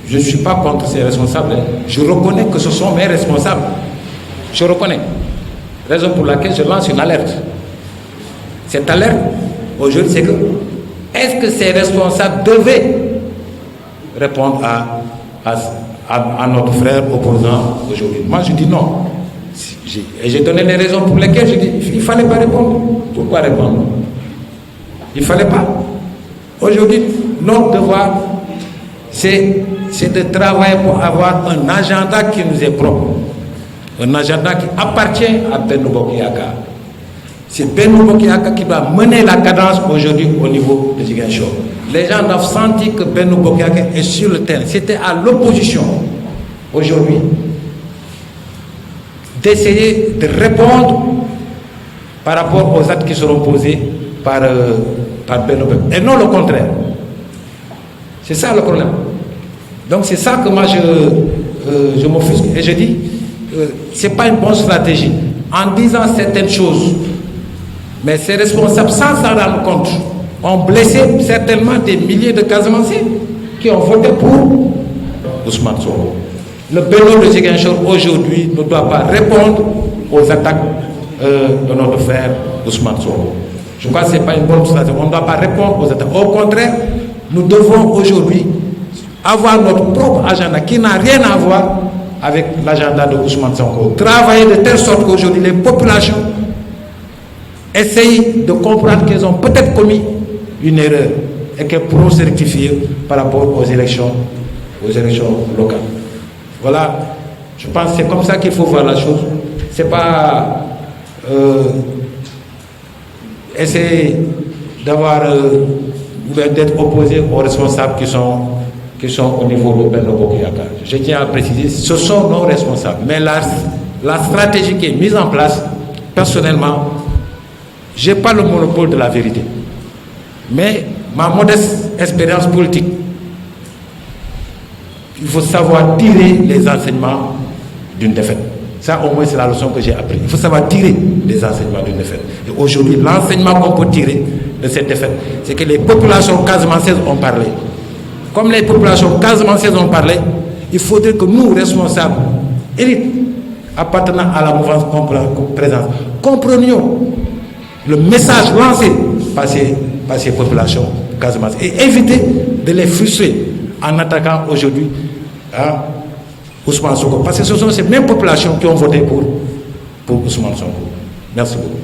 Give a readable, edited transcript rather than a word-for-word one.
je ne suis pas contre ces responsables. Je reconnais que ce sont mes responsables. Je reconnais. Raison pour laquelle je lance une alerte. Cette alerte, aujourd'hui, c'est que est-ce que ces responsables devaient répondre à notre frère opposant aujourd'hui? Moi, je dis non. Et j'ai donné les raisons pour lesquelles je dis il ne fallait pas répondre. Pourquoi répondre? Il ne fallait pas. Aujourd'hui, notre devoir, c'est de travailler pour avoir un agenda qui nous est propre. Un agenda qui appartient à Benno Bokk Yakaar. C'est Benno Bokk Yakaar qui doit mener la cadence aujourd'hui au niveau de Ziguinchor. Les gens doivent sentir que Benno Bokk Yakaar est sur le terrain. C'était à l'opposition aujourd'hui d'essayer de répondre par rapport aux actes qui seront posés par Benno Bokk Yakaar. Et non le contraire. C'est ça le problème. Donc c'est ça que moi je m'offusque. Et je dis, c'est pas une bonne stratégie. En disant certaines choses, mais ces responsables, sans s'en rendre compte, ont blessé certainement des milliers de Casamançais qui ont voté pour Ousmane Sonko. Le Benno de Ziguinchor aujourd'hui ne doit pas répondre aux attaques de notre frère Ousmane Sonko. Je crois que ce n'est pas une bonne stratégie. On ne doit pas répondre aux attaques. Au contraire, nous devons aujourd'hui avoir notre propre agenda qui n'a rien à voir avec l'agenda de Ousmane Sonko. Travailler de telle sorte qu'aujourd'hui les populations essayent de comprendre qu'elles ont peut-être commis une erreur et qu'elles pourront se rectifier par rapport aux élections locales. Voilà, je pense que c'est comme ça qu'il faut voir la chose. C'est pas essayer d'avoir d'être opposé aux responsables qui sont au niveau de Benno Bokk Yakaar. Je tiens à préciser, ce sont nos responsables. Mais la stratégie qui est mise en place, personnellement, je n'ai pas le monopole de la vérité. Mais ma modeste expérience politique, il faut savoir tirer les enseignements d'une défaite. Ça, au moins, c'est la leçon que j'ai appris. Il faut savoir tirer les enseignements d'une défaite. Et aujourd'hui, l'enseignement qu'on peut tirer de cette défaite, c'est que les populations casamançaises ont parlé. Comme les populations casamançaises ont parlé, il faudrait que nous, responsables, élites, appartenant à la mouvance présente, comprenions le message lancé par ces populations casamançaises et éviter de les frustrer en attaquant aujourd'hui Ousmane Sonko. Parce que ce sont ces mêmes populations qui ont voté pour Ousmane Sonko. Merci beaucoup.